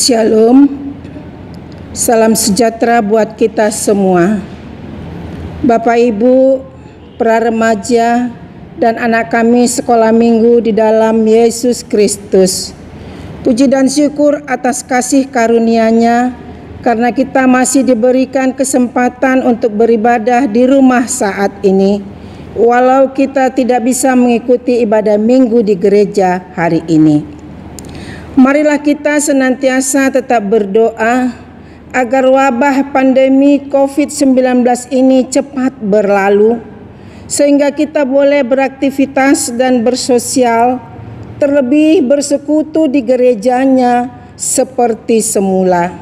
Shalom, salam sejahtera buat kita semua. Bapak Ibu, para remaja dan anak kami sekolah minggu di dalam Yesus Kristus. Puji dan syukur atas kasih karunia-Nya karena kita masih diberikan kesempatan untuk beribadah di rumah saat ini. Walau kita tidak bisa mengikuti ibadah minggu di gereja hari ini. Marilah kita senantiasa tetap berdoa agar wabah pandemi COVID-19 ini cepat berlalu, sehingga kita boleh beraktivitas dan bersosial, terlebih bersekutu di gerejanya seperti semula.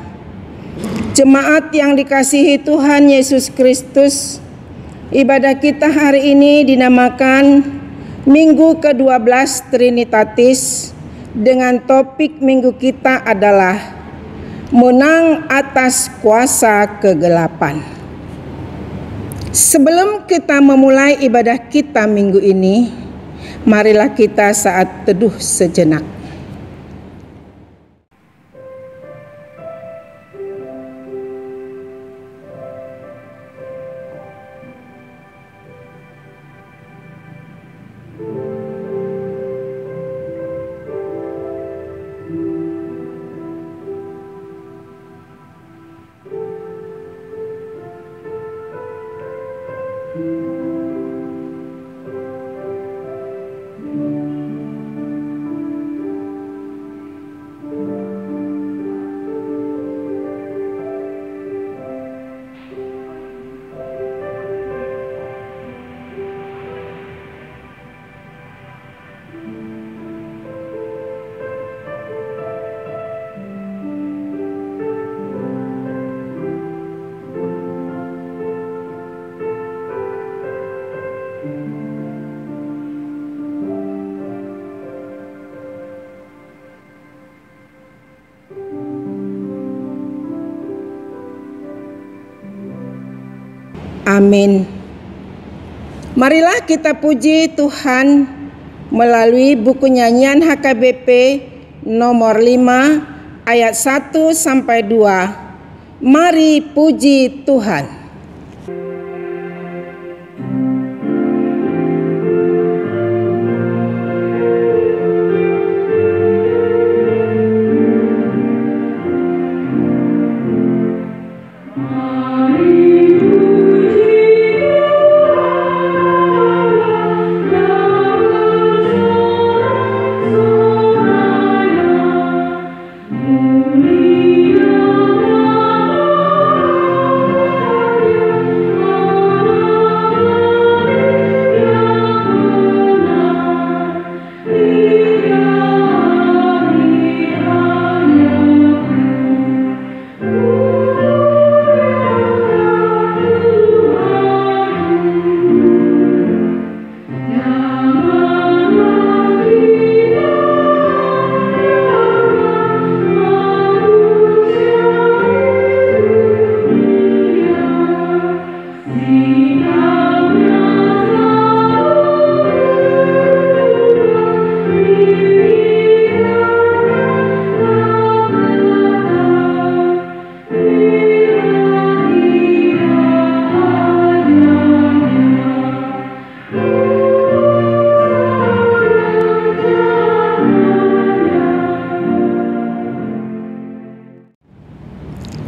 Jemaat yang dikasihi Tuhan Yesus Kristus, ibadah kita hari ini dinamakan Minggu ke-12 Trinitatis, dengan topik minggu kita adalah menang atas kuasa kegelapan. Sebelum kita memulai ibadah kita minggu ini, marilah kita saat teduh sejenak. Amin. Marilah kita puji Tuhan melalui buku nyanyian HKBP nomor 5 ayat 1 sampai 2. Mari puji Tuhan.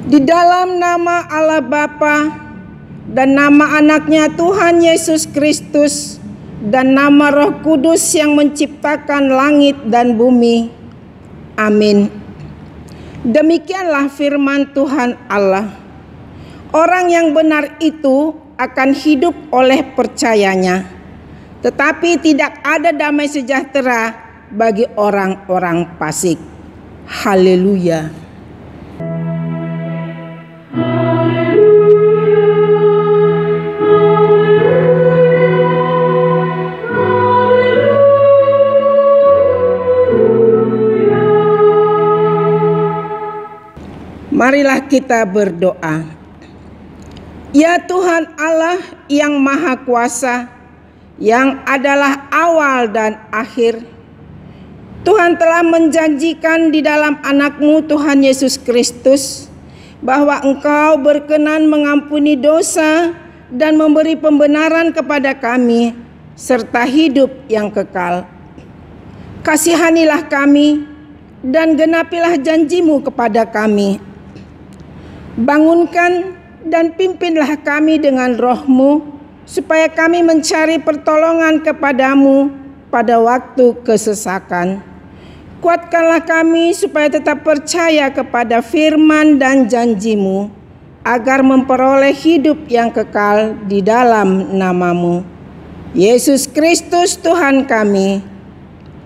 Di dalam nama Allah Bapa dan nama anaknya Tuhan Yesus Kristus dan nama Roh Kudus yang menciptakan langit dan bumi. Amin. Demikianlah firman Tuhan Allah. Orang yang benar itu akan hidup oleh percayanya, tetapi tidak ada damai sejahtera bagi orang-orang fasik. Haleluya. Marilah kita berdoa. Ya Tuhan Allah yang Maha Kuasa, yang adalah awal dan akhir, Tuhan telah menjanjikan di dalam anak-Mu Tuhan Yesus Kristus bahwa Engkau berkenan mengampuni dosa dan memberi pembenaran kepada kami serta hidup yang kekal. Kasihanilah kami dan genapilah janji-Mu kepada kami. Bangunkan dan pimpinlah kami dengan Roh-Mu supaya kami mencari pertolongan kepada-Mu pada waktu kesesakan. Kuatkanlah kami supaya tetap percaya kepada firman dan janji-Mu, agar memperoleh hidup yang kekal di dalam nama-Mu. Yesus Kristus Tuhan kami.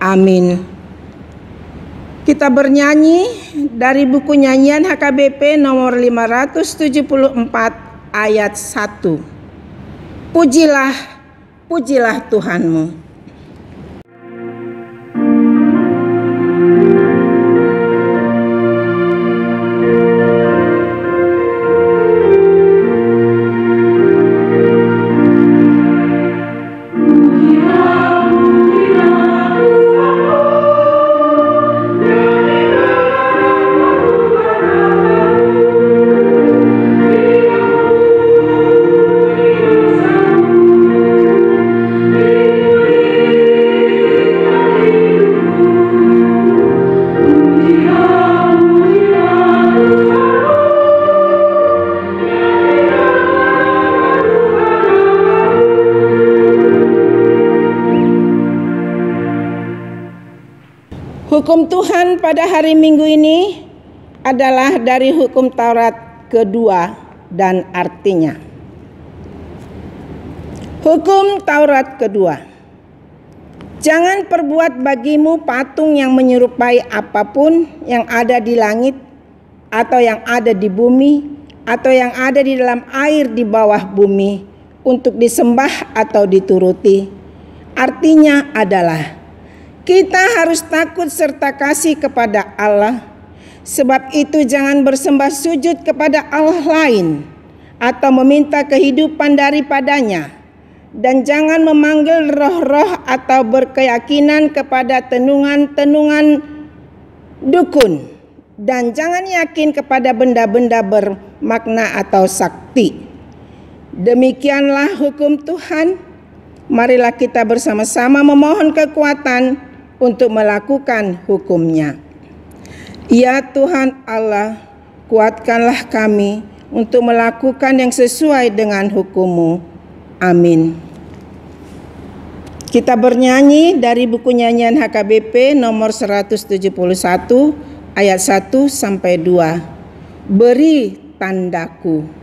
Amin. Kita bernyanyi dari buku nyanyian HKBP nomor 574 ayat 1. Pujilah, pujilah Tuhanmu. Hukum Tuhan pada hari Minggu ini adalah dari hukum Taurat kedua dan artinya. Hukum Taurat kedua. Jangan perbuat bagimu patung yang menyerupai apapun yang ada di langit atau yang ada di bumi atau yang ada di dalam air di bawah bumi untuk disembah atau dituruti. Artinya adalah kita harus takut serta kasih kepada Allah. Sebab itu jangan bersembah sujud kepada Allah lain atau meminta kehidupan daripadanya. Dan jangan memanggil roh-roh atau berkeyakinan kepada tenungan-tenungan dukun. Dan jangan yakin kepada benda-benda bermakna atau sakti. Demikianlah hukum Tuhan. Marilah kita bersama-sama memohon kekuatan untuk melakukan hukum-Nya. Ya Tuhan Allah, kuatkanlah kami untuk melakukan yang sesuai dengan hukum-Mu. Amin. Kita bernyanyi dari buku nyanyian HKBP nomor 171 ayat 1 sampai 2. Beri tandaku.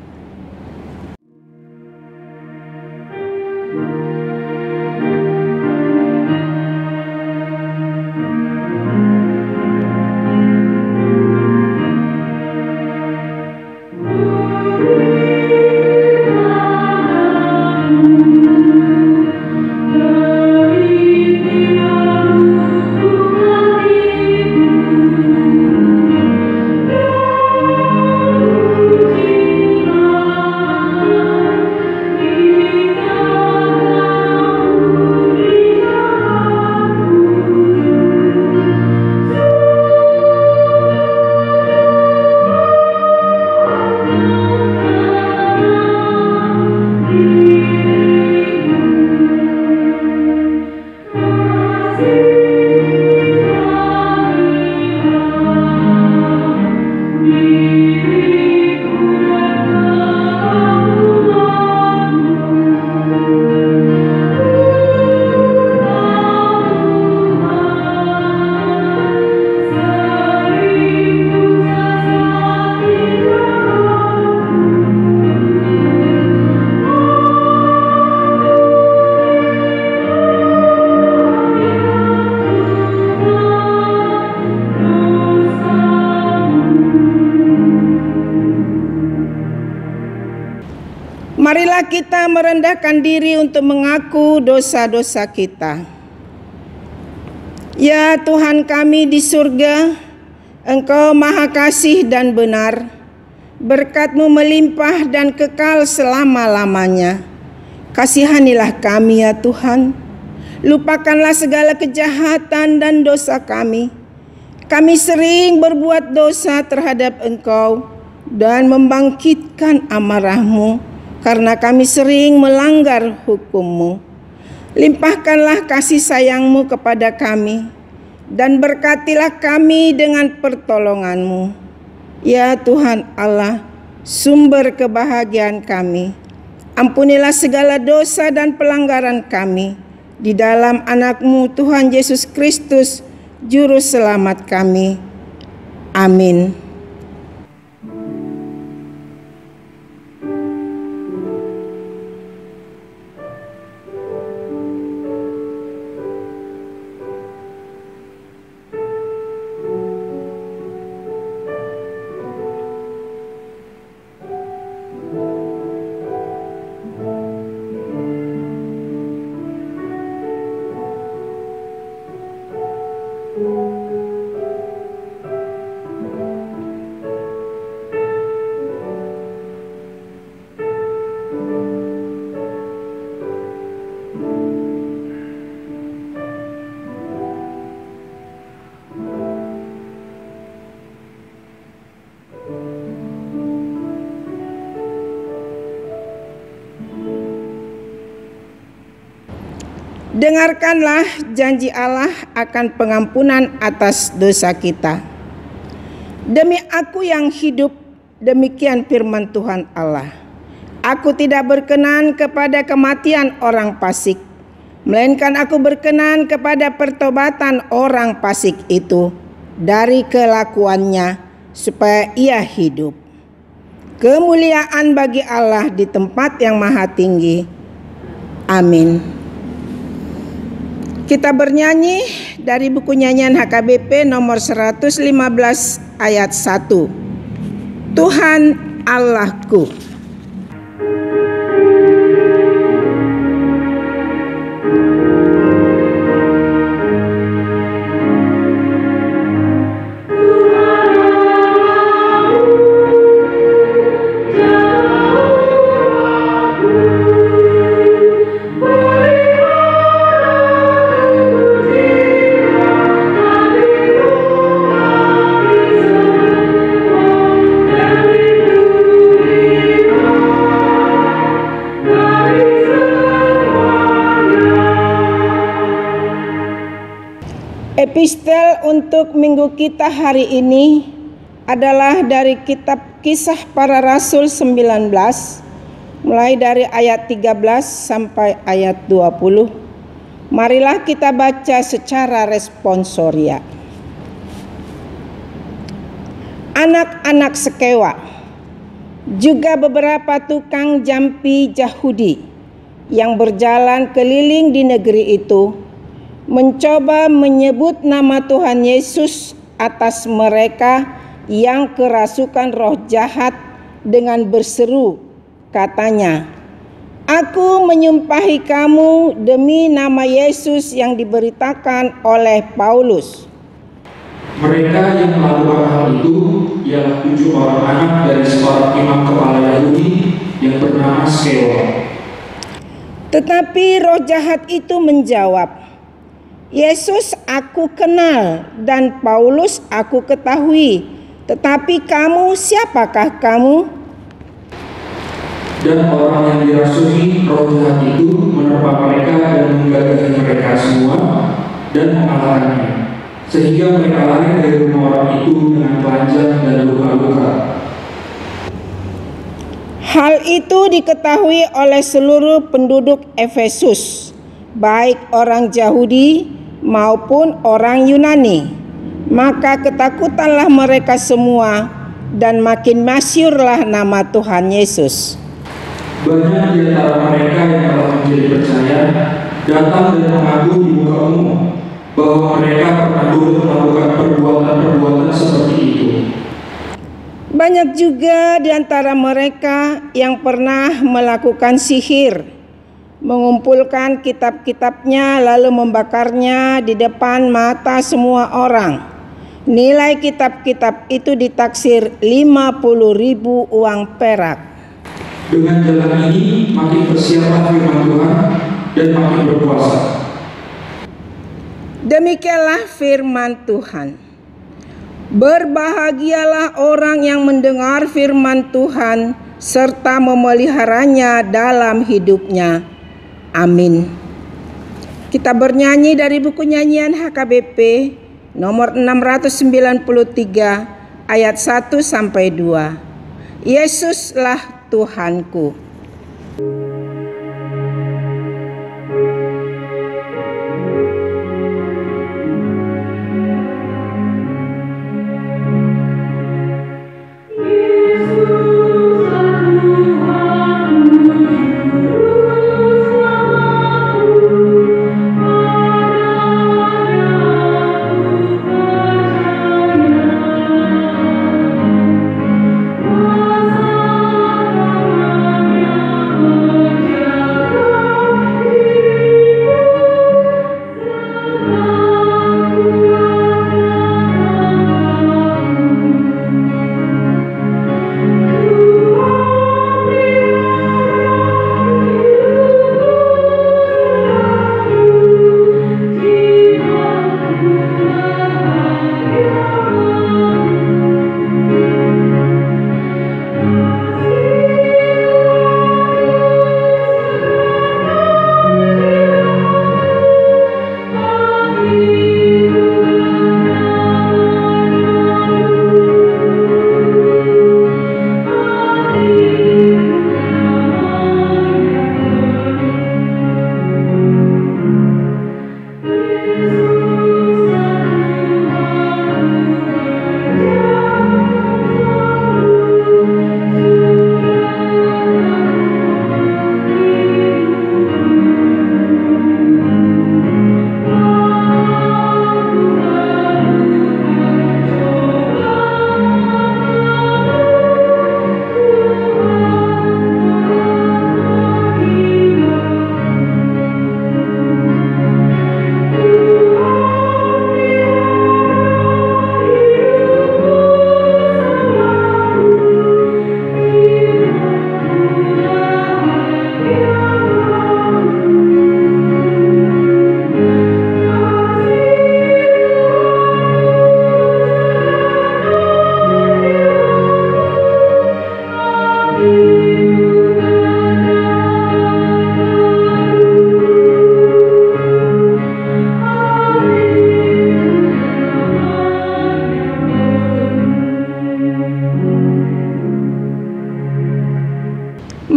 Marilah kita merendahkan diri untuk mengaku dosa-dosa kita. Ya Tuhan kami di surga, Engkau Maha Kasih dan benar. Berkat-Mu melimpah dan kekal selama-lamanya. Kasihanilah kami ya Tuhan. Lupakanlah segala kejahatan dan dosa kami. Kami sering berbuat dosa terhadap Engkau dan membangkitkan amarah-Mu karena kami sering melanggar hukum-Mu. Limpahkanlah kasih sayang-Mu kepada kami dan berkatilah kami dengan pertolongan-Mu. Ya Tuhan Allah, sumber kebahagiaan kami, ampunilah segala dosa dan pelanggaran kami di dalam anak-Mu Tuhan Yesus Kristus, Juru Selamat kami. Amin. Dengarkanlah janji Allah akan pengampunan atas dosa kita. Demi Aku yang hidup, demikian firman Tuhan Allah, Aku tidak berkenan kepada kematian orang fasik, melainkan Aku berkenan kepada pertobatan orang fasik itu dari kelakuannya, supaya ia hidup. Kemuliaan bagi Allah di tempat yang maha tinggi. Amin. Kita bernyanyi dari buku nyanyian HKBP nomor 115 ayat 1. Tuhan Allahku. Epistel untuk minggu kita hari ini adalah dari kitab Kisah Para Rasul 19, mulai dari ayat 13 sampai ayat 20. Marilah kita baca secara responsoria. Anak-anak Sekewa, juga beberapa tukang jampi Yahudi yang berjalan keliling di negeri itu, mencoba menyebut nama Tuhan Yesus atas mereka yang kerasukan roh jahat dengan berseru, katanya, "Aku menyumpahi kamu demi nama Yesus yang diberitakan oleh Paulus." Mereka yang melakukan hal itu ialah 7 orang anak dari seorang imam kepala Yahudi yang bernama Skewa. Tetapi roh jahat itu menjawab, "Yesus aku kenal dan Paulus aku ketahui, tetapi kamu siapakah kamu?" Dan orang yang dirasuki roh jahat itu menerpa mereka dan menggagahi mereka semua dan mengalahkannya, sehingga mereka lari dari rumah orang itu dengan telanjang dan luka-luka. Hal itu diketahui oleh seluruh penduduk Efesus, baik orang Yahudi maupun orang Yunani. Maka ketakutanlah mereka semua dan makin masyhurlah nama Tuhan Yesus. Banyak di antara mereka yang telah menjadi percaya datang dan mengaku di muka umum bahwa mereka pernah dulu melakukan perbuatan-perbuatan seperti itu. Banyak juga di antara mereka yang pernah melakukan sihir, mengumpulkan kitab-kitabnya lalu membakarnya di depan mata semua orang. Nilai kitab-kitab itu ditaksir 50.000 uang perak. Dengan jalan ini makin bersiaplah firman Tuhan dan makin berpuasa. Demikianlah firman Tuhan. Berbahagialah orang yang mendengar firman Tuhan serta memeliharanya dalam hidupnya. Amin. Kita bernyanyi dari buku nyanyian HKBP nomor 693 ayat 1 sampai 2. Yesuslah Tuhanku.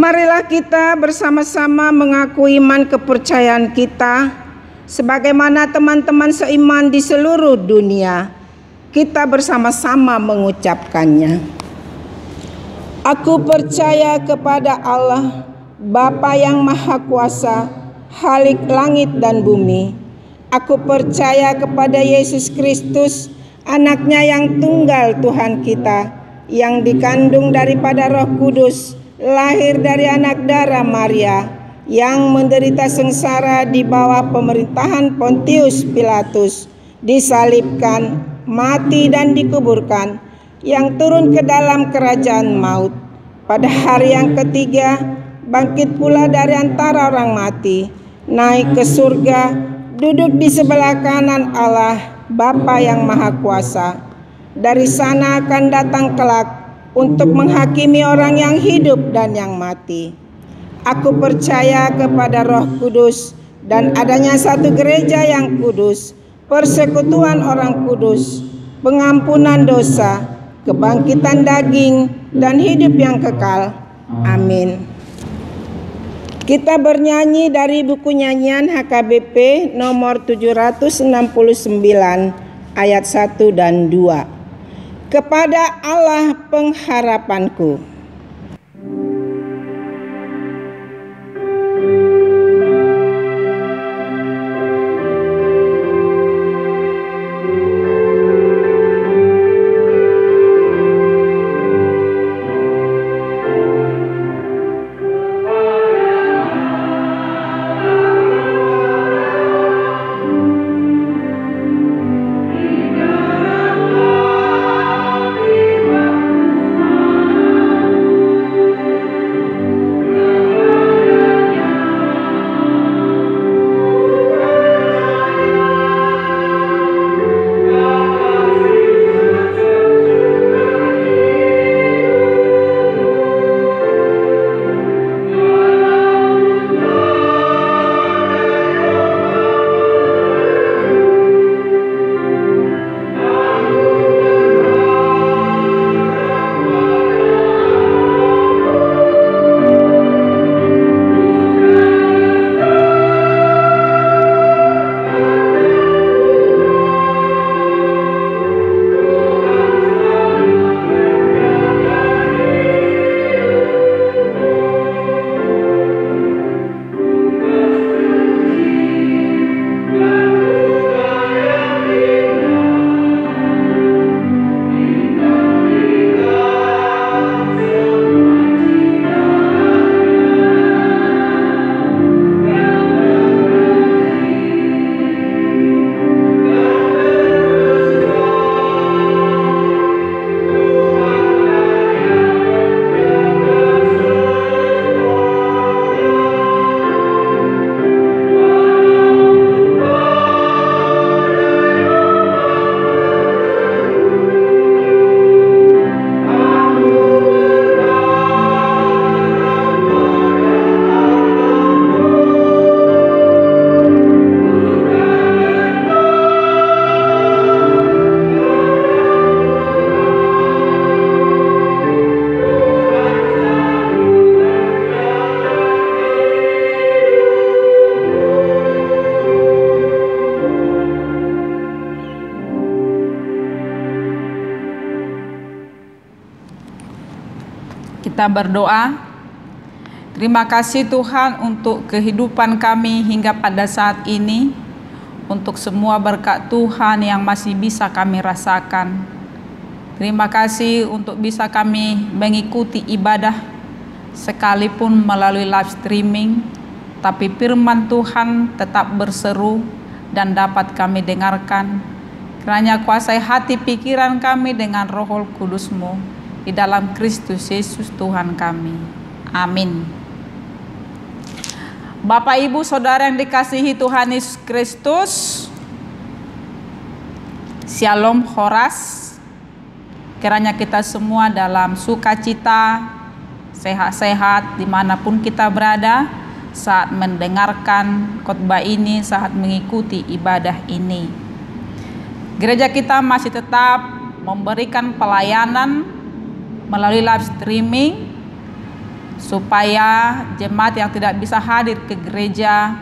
Marilah kita bersama-sama mengaku iman kepercayaan kita sebagaimana teman-teman seiman di seluruh dunia. Kita bersama-sama mengucapkannya. Aku percaya kepada Allah, Bapa yang Maha Kuasa, Khalik langit dan bumi. Aku percaya kepada Yesus Kristus, Anaknya yang tunggal Tuhan kita, yang dikandung daripada Roh Kudus, lahir dari anak darah Maria, yang menderita sengsara di bawah pemerintahan Pontius Pilatus, disalibkan, mati dan dikuburkan, yang turun ke dalam kerajaan maut. Pada hari yang ketiga, bangkit pula dari antara orang mati, naik ke surga, duduk di sebelah kanan Allah, Bapa yang Maha Kuasa. Dari sana akan datang kelak untuk menghakimi orang yang hidup dan yang mati. Aku percaya kepada Roh Kudus dan adanya satu gereja yang kudus, persekutuan orang kudus, pengampunan dosa, kebangkitan daging, dan hidup yang kekal. Amin. Kita bernyanyi dari buku nyanyian HKBP nomor 769 ayat 1 dan 2. Kepada Allah pengharapanku. Kita berdoa. Terima kasih Tuhan untuk kehidupan kami hingga pada saat ini, untuk semua berkat Tuhan yang masih bisa kami rasakan. Terima kasih untuk bisa kami mengikuti ibadah sekalipun melalui live streaming, tapi firman Tuhan tetap berseru dan dapat kami dengarkan. Kiranya kuasai hati pikiran kami dengan Roh Kudus-Mu. Di dalam Kristus Yesus Tuhan kami. Amin. Bapak Ibu Saudara yang dikasihi Tuhan Yesus Kristus, Shalom Horas. Kiranya kita semua dalam sukacita, sehat-sehat dimanapun kita berada saat mendengarkan khotbah ini, saat mengikuti ibadah ini. Gereja kita masih tetap memberikan pelayanan melalui live streaming supaya jemaat yang tidak bisa hadir ke gereja,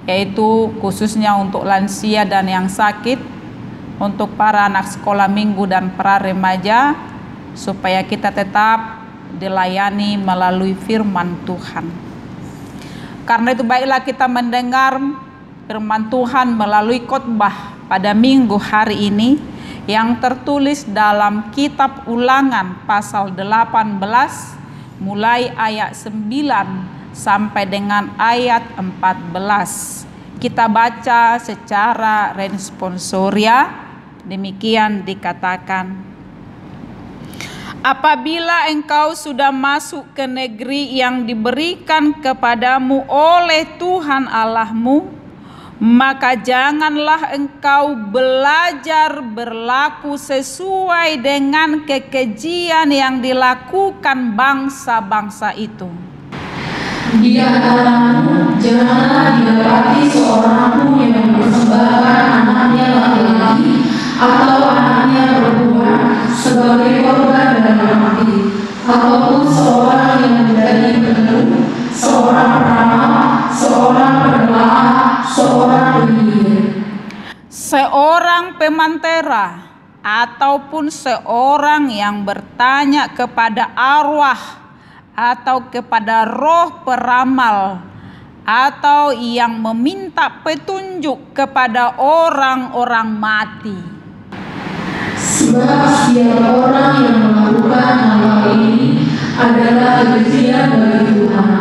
yaitu khususnya untuk lansia dan yang sakit, untuk para anak sekolah minggu dan para remaja, supaya kita tetap dilayani melalui firman Tuhan. Karena itu baiklah kita mendengar firman Tuhan melalui khotbah pada minggu hari ini yang tertulis dalam kitab Ulangan pasal 18 mulai ayat 9 sampai dengan ayat 14. Kita baca secara responsoria. Demikian dikatakan: apabila engkau sudah masuk ke negeri yang diberikan kepadamu oleh Tuhan Allahmu, maka janganlah engkau belajar berlaku sesuai dengan kekejian yang dilakukan bangsa-bangsa itu. Di antaramu janganlah didapati seorang pun yang mempersembahkan anaknya laki-laki atau anaknya perempuan sebagai korban dalam hati, ataupun seorang yang menjadi penuh, seorang peramal, seorang penelaah, seorang penyihir, seorang pemantera, ataupun seorang yang bertanya kepada arwah atau kepada roh peramal, atau yang meminta petunjuk kepada orang-orang mati. Sebab setiap orang yang melakukan hal ini adalah kebencian bagi Tuhan,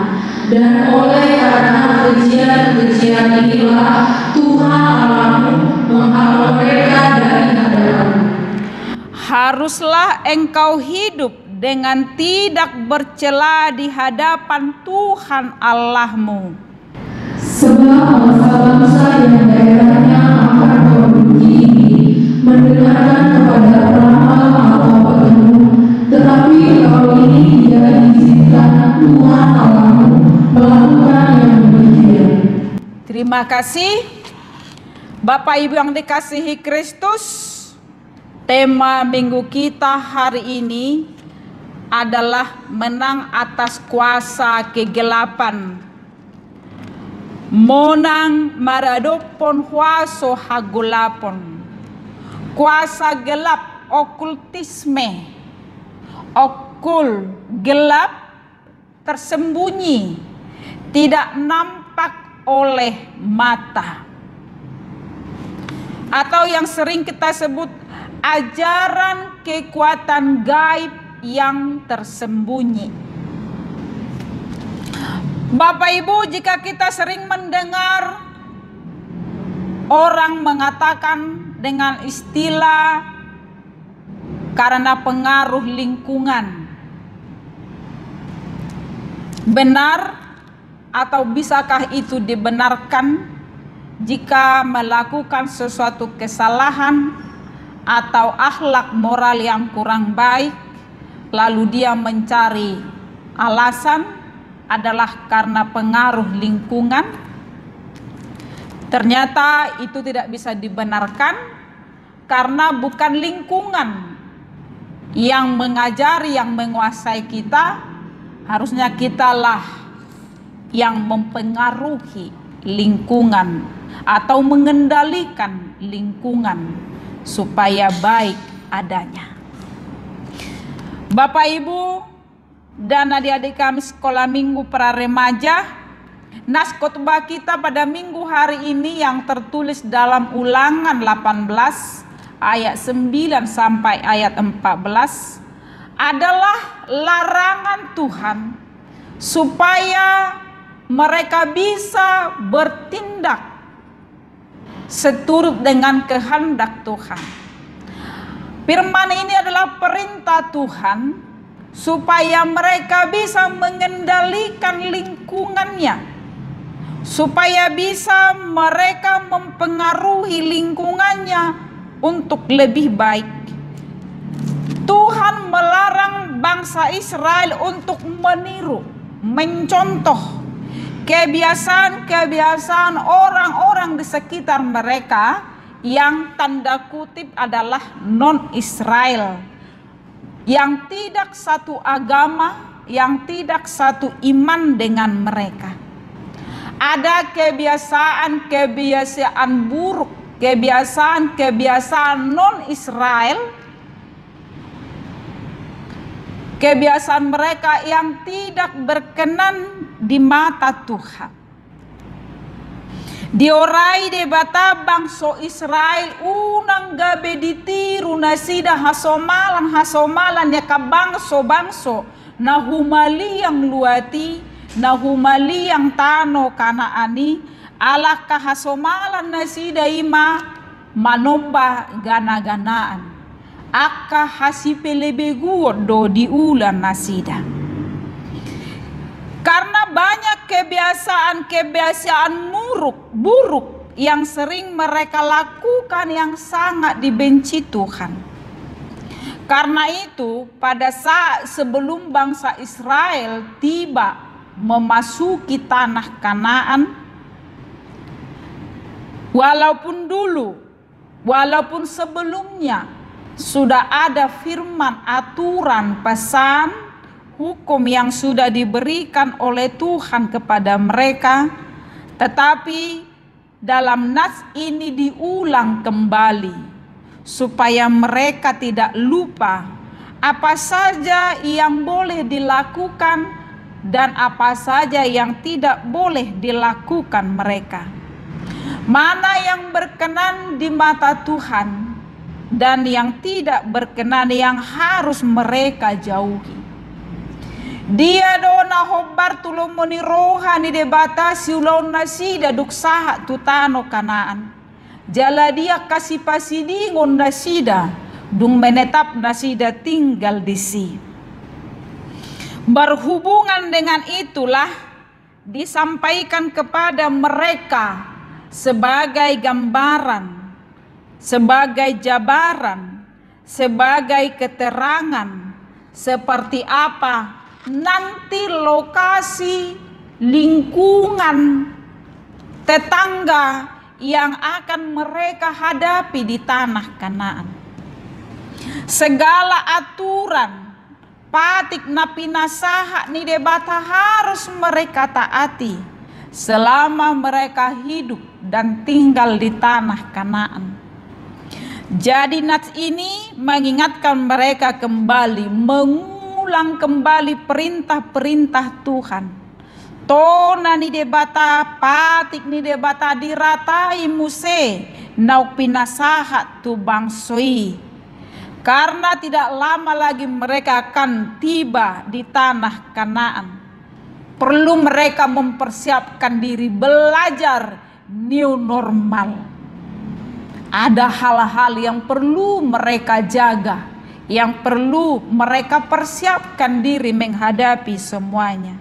dan oleh karena kebencian inilah Tuhan Allahmu menghalau mereka dari hadapanmu. Haruslah engkau hidup dengan tidak bercela di hadapan Tuhan Allahmu. Sebab bangsa-bangsa yang daerahnya akan membenci ini mendengarkan kepada peramal atau penuh, tetapi kalau ini tidak diizinkan Tuhan Allahmu melakukan yang demikian. Terima kasih Bapak Ibu yang dikasihi Kristus. Tema minggu kita hari ini adalah menang atas kuasa kegelapan. Monang maradopon huaso hagulapon. Kuasa gelap, okultisme, okul, gelap, tersembunyi, tidak nampak oleh mata. Atau yang sering kita sebut ajaran kekuatan gaib yang tersembunyi. Bapak Ibu, jika kita sering mendengar orang mengatakan dengan istilah karena pengaruh lingkungan, benar atau bisakah itu dibenarkan jika melakukan sesuatu kesalahan atau akhlak moral yang kurang baik, lalu dia mencari alasan adalah karena pengaruh lingkungan? Ternyata itu tidak bisa dibenarkan, karena bukan lingkungan yang mengajari, yang menguasai kita. Harusnya kitalah yang mempengaruhi lingkungan atau mengendalikan lingkungan supaya baik adanya. Bapak Ibu, dan adik-adik kami sekolah minggu pra remaja, nas khotbah kita pada minggu hari ini yang tertulis dalam Ulangan 18 ayat 9 sampai ayat 14 adalah larangan Tuhan supaya mereka bisa bertindak seturut dengan kehendak Tuhan. Firman ini adalah perintah Tuhan supaya mereka bisa mengendalikan lingkungannya, supaya bisa mereka mempengaruhi lingkungannya untuk lebih baik. Tuhan melarang bangsa Israel untuk meniru, mencontoh kebiasaan-kebiasaan orang-orang di sekitar mereka yang tanda kutip adalah non-Israel, yang tidak satu agama, yang tidak satu iman dengan mereka. Ada kebiasaan-kebiasaan buruk, kebiasaan-kebiasaan non-Israel, kebiasaan mereka yang tidak berkenan di mata Tuhan. Diorai de bata bangsa Israel unang gabe ditiru nasida hasomalan ya ka bangso na humali yang luati, na humali yang tano Kanaani, ala kahasomalan nasida ima manomba gana-ganaan, akka hasipelebeguo do di ulan nasida. Karena banyak kebiasaan-kebiasaan buruk yang sering mereka lakukan yang sangat dibenci Tuhan. Karena itu pada saat sebelum bangsa Israel tiba memasuki tanah Kanaan, walaupun sebelumnya sudah ada firman, aturan, pesan, hukum yang sudah diberikan oleh Tuhan kepada mereka, tetapi dalam nas ini diulang kembali supaya mereka tidak lupa apa saja yang boleh dilakukan dan apa saja yang tidak boleh dilakukan mereka, mana yang berkenan di mata Tuhan dan yang tidak berkenan yang harus mereka jauhi. Dia dona hobar tulung moni rohani de batasi ulon nasida duksaha tutano Kanaan. Jala dia kasih pasidingon nasida dung menetap nasida tinggal di si. Berhubungan dengan itulah disampaikan kepada mereka sebagai gambaran, sebagai jabaran, sebagai keterangan seperti apa nanti lokasi, lingkungan, tetangga yang akan mereka hadapi di tanah Kanaan. Segala aturan, patik napinasaha ni debata harus mereka taati selama mereka hidup dan tinggal di tanah Kanaan. Jadi nats ini mengingatkan mereka kembali, mengulang kembali perintah-perintah Tuhan. Tona ni debata, patik ni debata diratai muse, nau pinasahat tu bangsoi. Karena tidak lama lagi mereka akan tiba di tanah Kanaan. Perlu mereka mempersiapkan diri, belajar new normal. Ada hal-hal yang perlu mereka jaga, yang perlu mereka persiapkan diri menghadapi semuanya.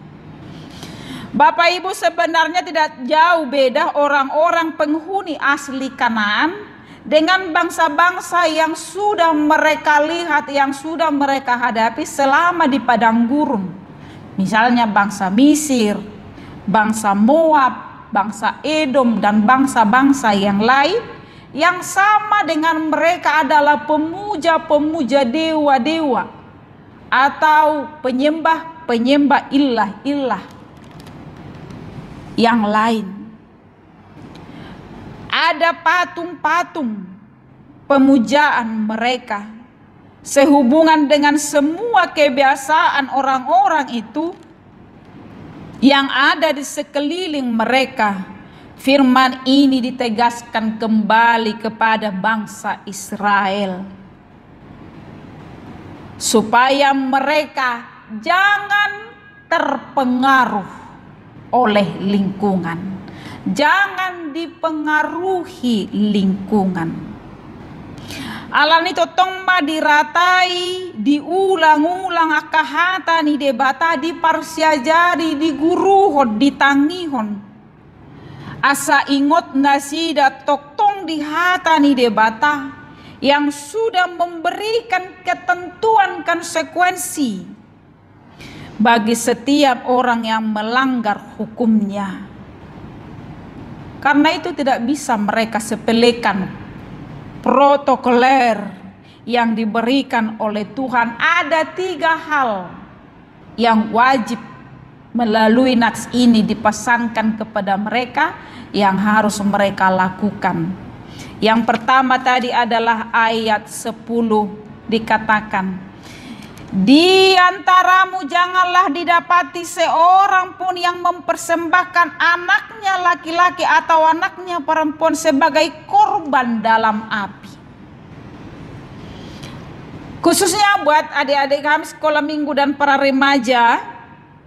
Bapak Ibu, sebenarnya tidak jauh beda orang-orang penghuni asli Kanaan dengan bangsa-bangsa yang sudah mereka lihat, yang sudah mereka hadapi selama di padang gurun. Misalnya bangsa Mesir, bangsa Moab, bangsa Edom, dan bangsa-bangsa yang lain yang sama dengan mereka adalah pemuja-pemuja dewa-dewa atau penyembah-penyembah ilah-ilah yang lain. Ada patung-patung pemujaan mereka, sehubungan dengan semua kebiasaan orang-orang itu yang ada di sekeliling mereka, firman ini ditegaskan kembali kepada bangsa Israel, supaya mereka jangan terpengaruh oleh lingkungan, jangan dipengaruhi lingkungan. Alan itu tongma diratai, diulang-ulang akahata ni debata, diparsiajari, diguruhon, ditangihon. Asa ingot nasida toktong di hata ni debata yang sudah memberikan ketentuan konsekuensi bagi setiap orang yang melanggar hukumnya. Karena itu tidak bisa mereka sepelekan protokoler yang diberikan oleh Tuhan. Ada 3 hal yang wajib melalui nats ini dipesankan kepada mereka yang harus mereka lakukan. Yang pertama tadi adalah ayat 10 dikatakan, di antaramu janganlah didapati seorang pun yang mempersembahkan anaknya laki-laki atau anaknya perempuan sebagai korban dalam api. Khususnya buat adik-adik kami sekolah minggu dan para remaja,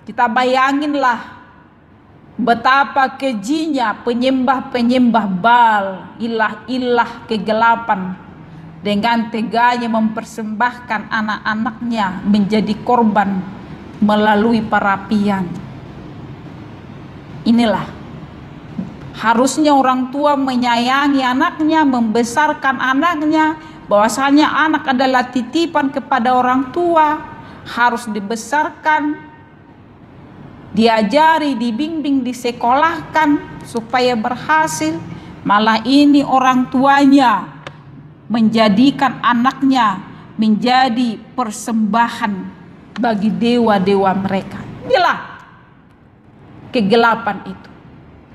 kita bayanginlah betapa kejinya penyembah-penyembah Baal, ilah-ilah kegelapan, dengan teganya mempersembahkan anak-anaknya menjadi korban melalui perapian. Inilah harusnya orang tua menyayangi anaknya, membesarkan anaknya, bahwasanya anak adalah titipan kepada orang tua, harus dibesarkan, diajari, dibimbing, disekolahkan supaya berhasil. Malah ini orang tuanya menjadikan anaknya menjadi persembahan bagi dewa-dewa mereka. Inilah kegelapan itu.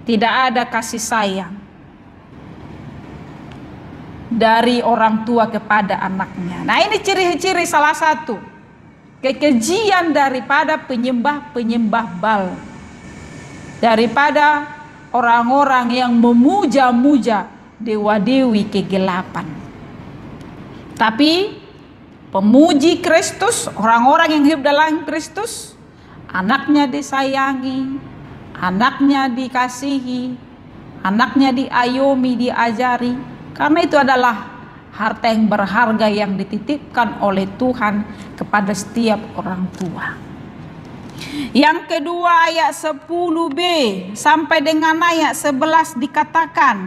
Tidak ada kasih sayang dari orang tua kepada anaknya. Nah, ini ciri-ciri salah satu kekejian daripada penyembah-penyembah Baal, daripada orang-orang yang memuja-muja dewa-dewi kegelapan. Tapi pemuji Kristus, orang-orang yang hidup dalam Kristus, anaknya disayangi, anaknya dikasihi, anaknya diayomi, diajari. Karena itu adalah harta yang berharga yang dititipkan oleh Tuhan kepada setiap orang tua. Yang kedua, ayat 10b sampai dengan ayat 11 dikatakan,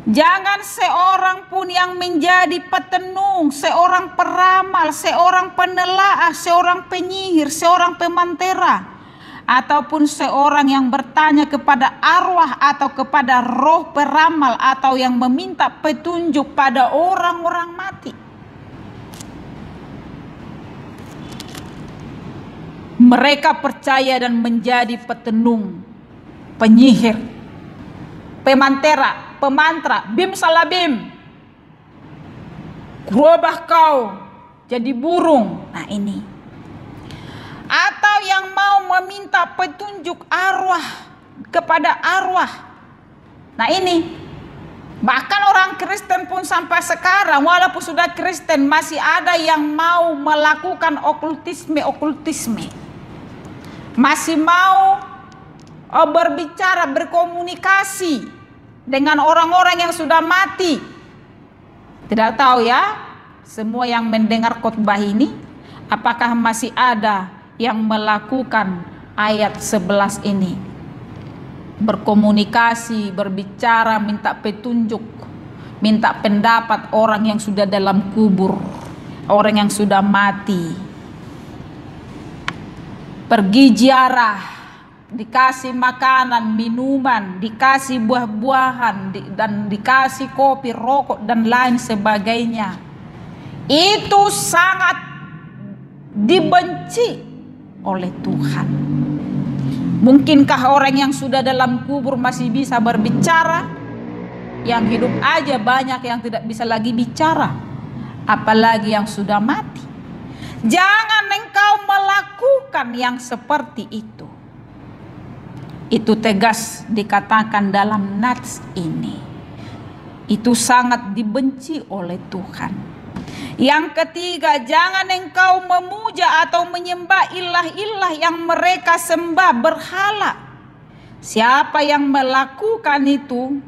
jangan seorang pun yang menjadi petenung, seorang peramal, seorang penelaah, seorang penyihir, seorang pemantera, ataupun seorang yang bertanya kepada arwah atau kepada roh peramal, atau yang meminta petunjuk pada orang-orang mati. Mereka percaya dan menjadi petenung, penyihir, pemantera, pemantra, bim salabim, rubah kau jadi burung. Nah, ini. Atau yang mau meminta petunjuk arwah kepada arwah. Nah, ini. Bahkan orang Kristen pun sampai sekarang, walaupun sudah Kristen, masih ada yang mau melakukan okultisme. Masih mau berbicara, berkomunikasi dengan orang-orang yang sudah mati. Tidak tahu ya, semua yang mendengar khotbah ini, apakah masih ada yang melakukan ayat 11 ini? Berkomunikasi, berbicara, minta petunjuk, minta pendapat orang yang sudah dalam kubur, orang yang sudah mati. Pergi ziarah, dikasih makanan, minuman, dikasih buah-buahan, dan dikasih kopi, rokok, dan lain sebagainya. Itu sangat dibenci oleh Tuhan. Mungkinkah orang yang sudah dalam kubur masih bisa berbicara? Yang hidup aja banyak yang tidak bisa lagi bicara. apalagi yang sudah mati. Jangan engkau melakukan yang seperti itu. Itu tegas dikatakan dalam nats ini. Itu sangat dibenci oleh Tuhan. Yang ketiga, jangan engkau memuja atau menyembah ilah-ilah yang mereka sembah berhala. Siapa yang melakukan itu,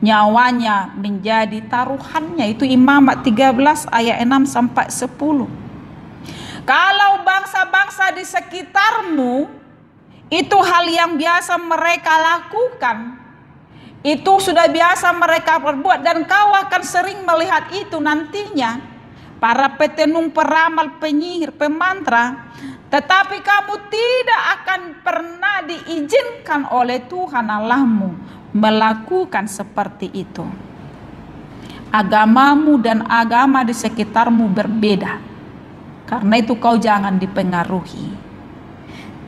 nyawanya menjadi taruhannya. Itu Imamat 13 ayat 6 sampai 10. Kalau bangsa-bangsa di sekitarmu itu hal yang biasa mereka lakukan, itu sudah biasa mereka perbuat, dan kau akan sering melihat itu nantinya, para petenung, peramal, penyihir, pemantra, tetapi kamu tidak akan pernah diizinkan oleh Tuhan Allahmu melakukan seperti itu. Agamamu dan agama di sekitarmu berbeda, karena itu kau jangan dipengaruhi.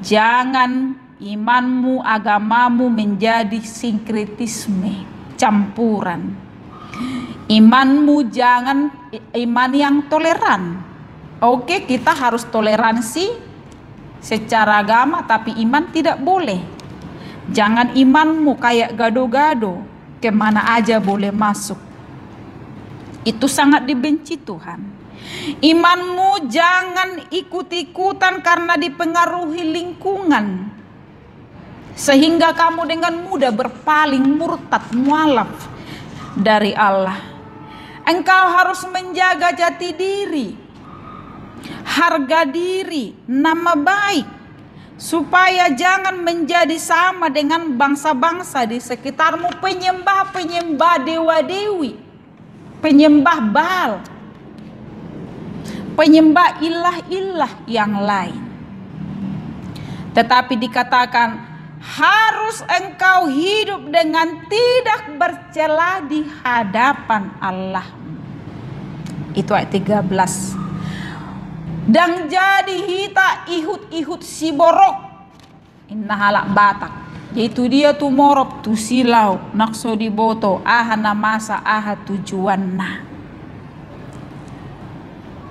Jangan imanmu, agamamu menjadi sinkretisme, campuran. Imanmu jangan iman yang toleran. Oke, kita harus toleransi secara agama, tapi iman tidak boleh. Jangan imanmu kayak gado-gado, kemana aja boleh masuk. Itu sangat dibenci Tuhan. Imanmu jangan ikut-ikutan karena dipengaruhi lingkungan, sehingga kamu dengan mudah berpaling, murtad, mualaf dari Allah. Engkau harus menjaga jati diri, harga diri, nama baik, supaya jangan menjadi sama dengan bangsa-bangsa di sekitarmu, penyembah-penyembah dewa-dewi, penyembah Baal, penyembah ilah-ilah yang lain. Tetapi dikatakan harus engkau hidup dengan tidak bercela di hadapan Allah. Itu ayat 13. Dan jadi hita ihut-ihut si borok, inna halak batak, yaitu dia tu morop tu silau nakso di boto aha namasa aha tujuanna.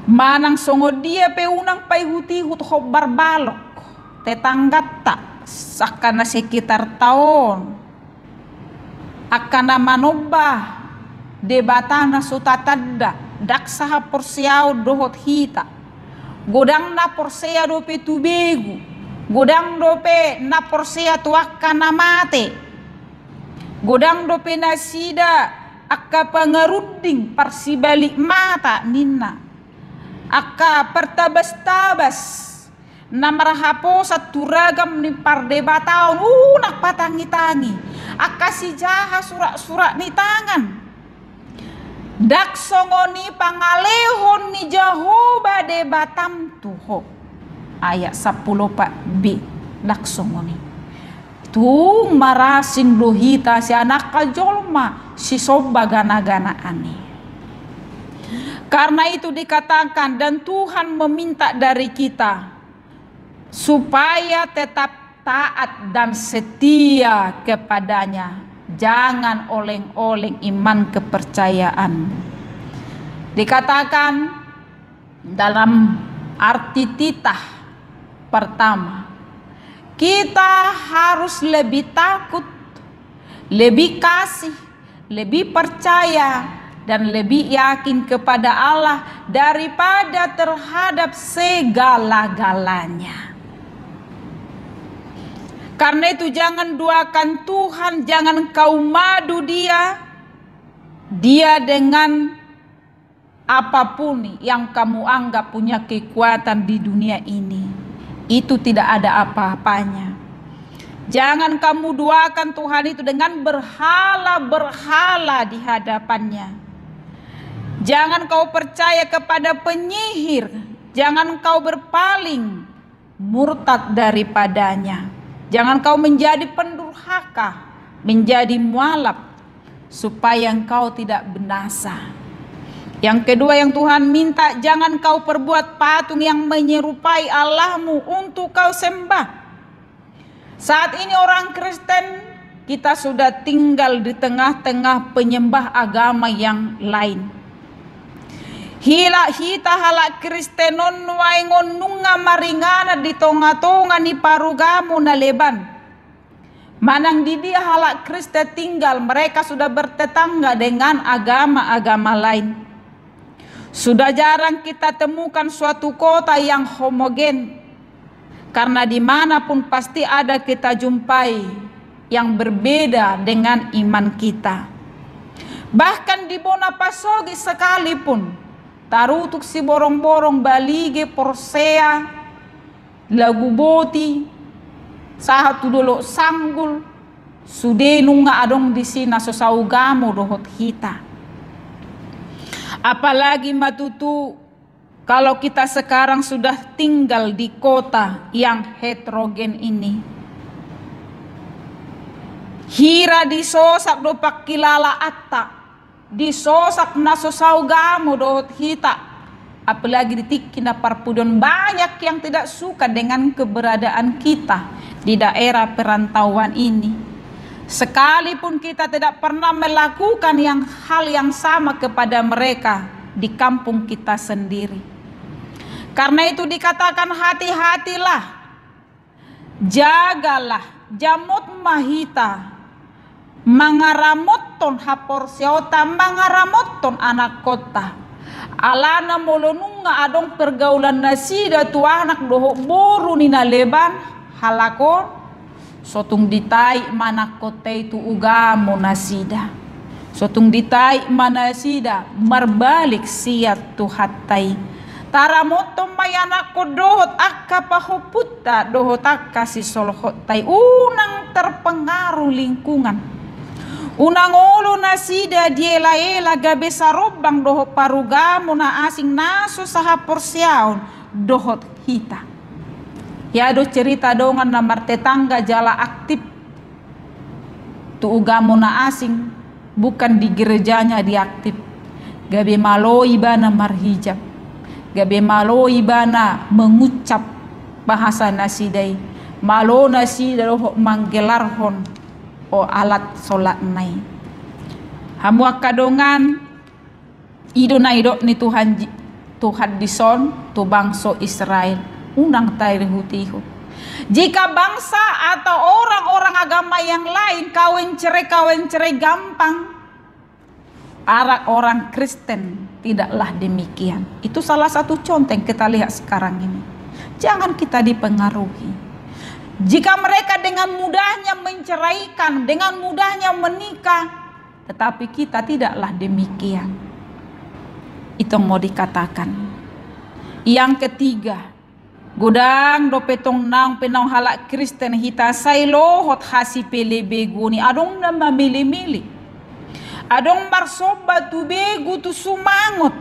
Manang songo dia peunang pai huti-hut hobar balok tetanggatta sakana sekitar tahun akana manobah debatana sutatadda daksaha porsiau dohot hita godang na porsea dope tubegu godang dope na porsea tu akana mate godang dope nasida akka pangaruding parsibalik mata ninna akka pertabas-tabas namarahapo sa turagam ni pardebataon nak patangi-tangi akka si jaha surak-surak ni tangan daksongoni pangalehon ni Jehovah debatam tuho ayat 10 Pak B daksongoni tu marasing lohita si anak kajolma si soba gana-gana ani. Karena itu dikatakan, dan Tuhan meminta dari kita supaya tetap taat dan setia kepadanya. Jangan oleng-oleng iman kepercayaan. Dikatakan dalam arti titah pertama, kita harus lebih takut, lebih kasih, lebih percaya, dan lebih yakin kepada Allah daripada terhadap segala-galanya. Karena itu jangan duakan Tuhan, jangan kau madu dia dengan apapun yang kamu anggap punya kekuatan di dunia ini. Itu tidak ada apa-apanya. Jangan kamu duakan Tuhan itu dengan berhala-berhala di hadapannya. Jangan kau percaya kepada penyihir, jangan kau berpaling murtad daripadanya. Jangan kau menjadi pendurhaka, menjadi mualaf, supaya engkau tidak binasa. Yang kedua yang Tuhan minta, jangan kau perbuat patung yang menyerupai Allahmu untuk kau sembah. Saat ini orang Kristen, kita sudah tinggal di tengah-tengah penyembah agama yang lain. Hila hita halak Kristenon waingon nunga maringana di tonga-tonga ni parugamu na leban. Manang di dia halak Kristen tinggal, mereka sudah bertetangga dengan agama-agama lain. Sudah jarang kita temukan suatu kota yang homogen, karena dimanapun pasti ada kita jumpai yang berbeda dengan iman kita. Bahkan di Bonapasogi sekalipun, tarutuk si borong-borong balige porsea, lagu boti, sahatu dulu sanggul, sude nunga adong di sina sosaugamo dohot hita. Apalagi matutu kalau kita sekarang sudah tinggal di kota yang heterogen ini. Hira disosak do pakilala atta, disosak na sosaugamo dohot hita. Apalagi ditikin na parpudon, banyak yang tidak suka dengan keberadaan kita di daerah perantauan ini. Sekalipun kita tidak pernah melakukan hal yang sama kepada mereka di kampung kita sendiri. Karena itu dikatakan hati-hatilah, jagalah, jamot mahita, mangaramoton haporsiota, mangaramoton anak kota. Alana molonunga adong pergaulan nasida tu anak doho boru ni naleban halakon sotung ditai mana kota itu ugamo nasida, sotung ditai mana sida marbalik siat tu hatai taramoto mayana ko dohot akka pahuputta dohot akka si solhot tai unang terpengaruh lingkungan. Unang olo nasida diela-ela gabe sarobang dohot parugamo na asing naso saha porsiaon dohot hita. Ya do cerita dongan na martetangga jala aktif tu ugamo na asing, bukan di gerejanya diaktif. Gabe malo ibana marhijab, gabe malo ibana mengucap bahasa nasidai, malo nasida dohot manggelarhon o alat solat nai. Hamua kadongan ido na ido ni Tuhan dison tu bangso Israel unang tayo hutiho. Jika bangsa atau orang-orang agama yang lain kawin cerai gampang, orang Kristen tidaklah demikian. Itu salah satu contoh yang kita lihat sekarang ini. Jangan kita dipengaruhi. Jika mereka dengan mudahnya menceraikan, dengan mudahnya menikah, tetapi kita tidaklah demikian. Itu mau dikatakan. Yang ketiga, godang do petong nang penong halak Kristen hita sailo hot hasi pele beguni adong nama mili-mili. Adong marsoba tu begu tu sumangot.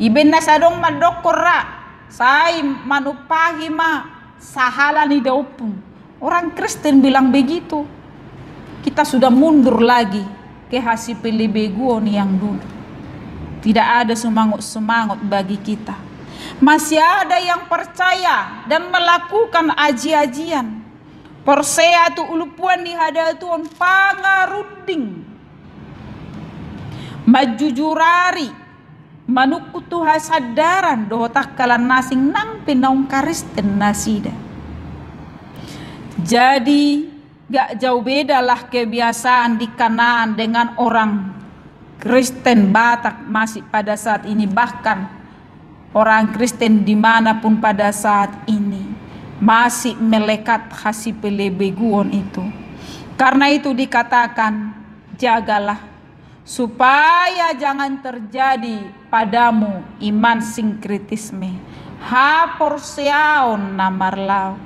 Iben nas adong madokora sai manupahi ma sahala ni daupun. Orang Kristen bilang begitu. Kita sudah mundur lagi ke hasil pelebeguon yang dulu. Tidak ada semangat bagi kita. Masih ada yang percaya dan melakukan aji-ajian. Porsea tu ulupuan di hadatuan pangaruding. Majujurari manukutu hasadaran dohotak kalan nasing nang pinaung Kristen nasida. Jadi gak jauh bedalah kebiasaan di Kanaan dengan orang Kristen Batak masih pada saat ini. Bahkan orang Kristen dimanapun pada saat ini masih melekat hasil pelebeguon itu. Karena itu dikatakan jagalah supaya jangan terjadi padamu iman sinkritisme. Ha porsiaon namarlau.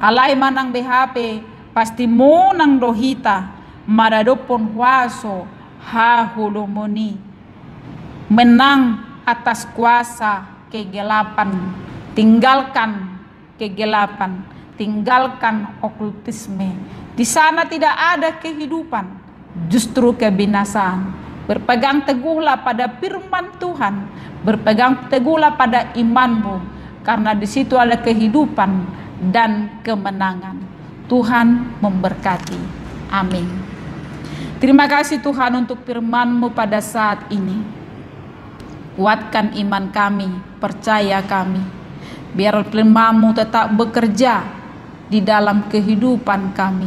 Alai manang BHP pasti monang dohita maradopon huaso ha hulumoni. Menang atas kuasa kegelapan. Tinggalkan kegelapan, tinggalkan okultisme. Di sana tidak ada kehidupan, justru kebinasaan. Berpegang teguhlah pada firman Tuhan, berpegang teguhlah pada imanmu, karena di situ ada kehidupan dan kemenangan. Tuhan memberkati. Amin. Terima kasih Tuhan untuk firman-Mu pada saat ini. Kuatkan iman kami, percaya kami. Biar firman-Mu tetap bekerja di dalam kehidupan kami,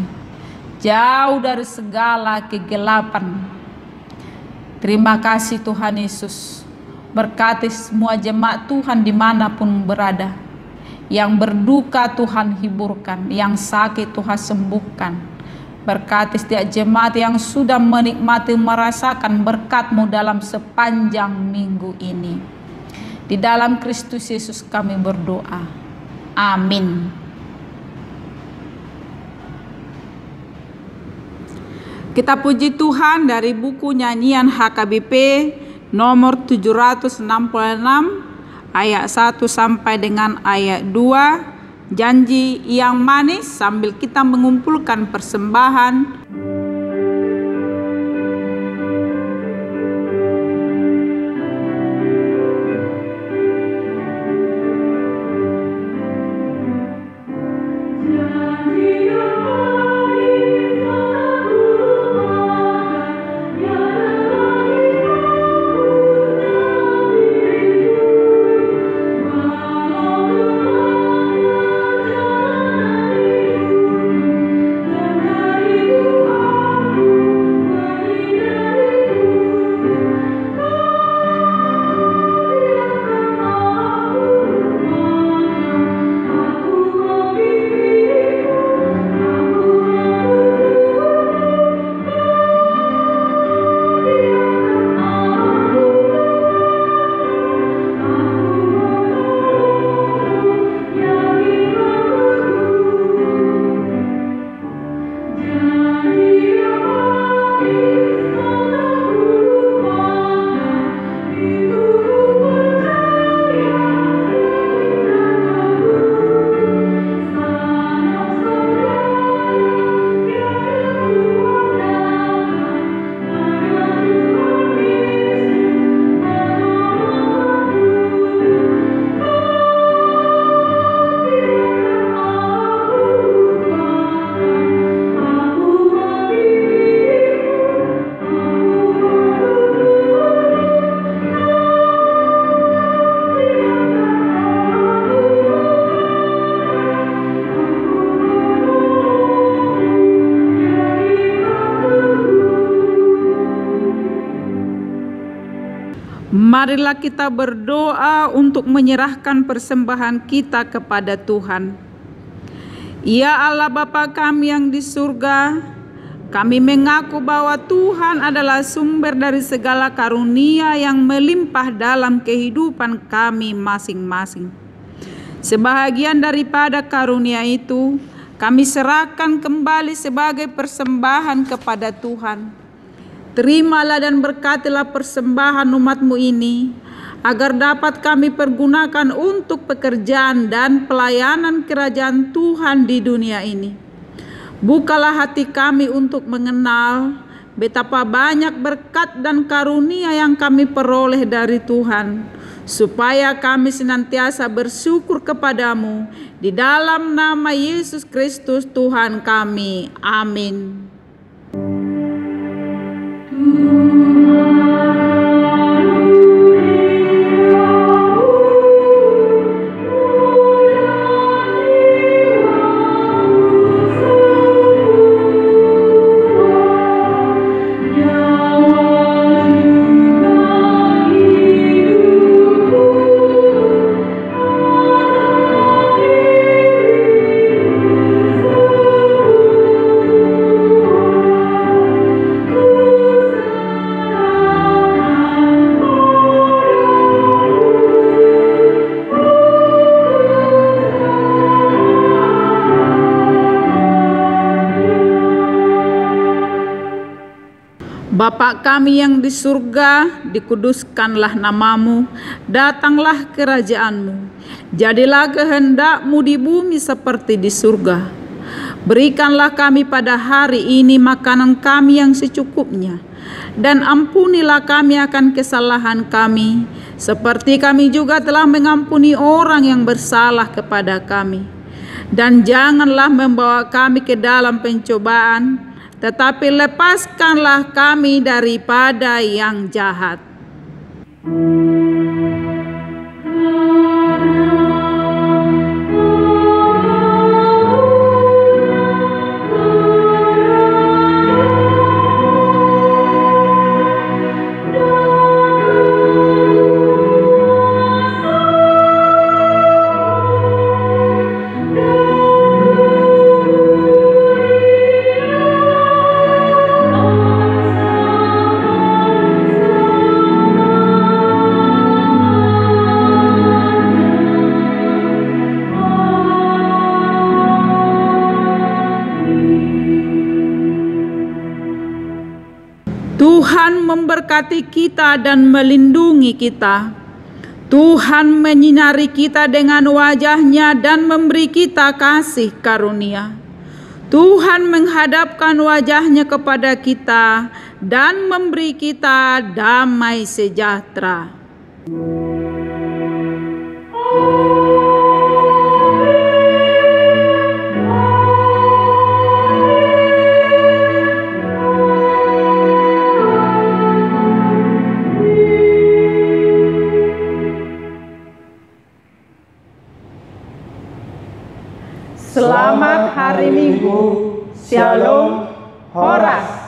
jauh dari segala kegelapan. Terima kasih Tuhan Yesus. Berkati semua jemaat Tuhan dimanapun berada. Yang berduka Tuhan hiburkan, yang sakit Tuhan sembuhkan. Berkati setiap jemaat yang sudah menikmati merasakan berkat-Mu dalam sepanjang minggu ini. Di dalam Kristus Yesus kami berdoa. Amin. Kita puji Tuhan dari buku nyanyian HKBP nomor 766 ayat 1 sampai dengan ayat 2. Janji yang manis, sambil kita mengumpulkan persembahan. Marilah kita berdoa untuk menyerahkan persembahan kita kepada Tuhan. Ya Allah Bapa kami yang di surga, kami mengaku bahwa Tuhan adalah sumber dari segala karunia yang melimpah dalam kehidupan kami masing-masing. Sebahagian daripada karunia itu, kami serahkan kembali sebagai persembahan kepada Tuhan. Terimalah dan berkatilah persembahan umat-Mu ini, agar dapat kami pergunakan untuk pekerjaan dan pelayanan kerajaan Tuhan di dunia ini. Bukalah hati kami untuk mengenal betapa banyak berkat dan karunia yang kami peroleh dari Tuhan, supaya kami senantiasa bersyukur kepadamu. Di dalam nama Yesus Kristus Tuhan kami. Amin. Bapa kami yang di surga, dikuduskanlah namamu, datanglah kerajaanmu, jadilah kehendak-Mu di bumi seperti di surga. Berikanlah kami pada hari ini makanan kami yang secukupnya, dan ampunilah kami akan kesalahan kami, seperti kami juga telah mengampuni orang yang bersalah kepada kami. Dan janganlah membawa kami ke dalam pencobaan, tetapi lepaskanlah kami daripada yang jahat. Tuhan memberkati kita dan melindungi kita. Tuhan menyinari kita dengan wajah-Nya dan memberi kita kasih karunia. Tuhan menghadapkan wajah-Nya kepada kita dan memberi kita damai sejahtera. Selamat hari Minggu. Shalom. Horas.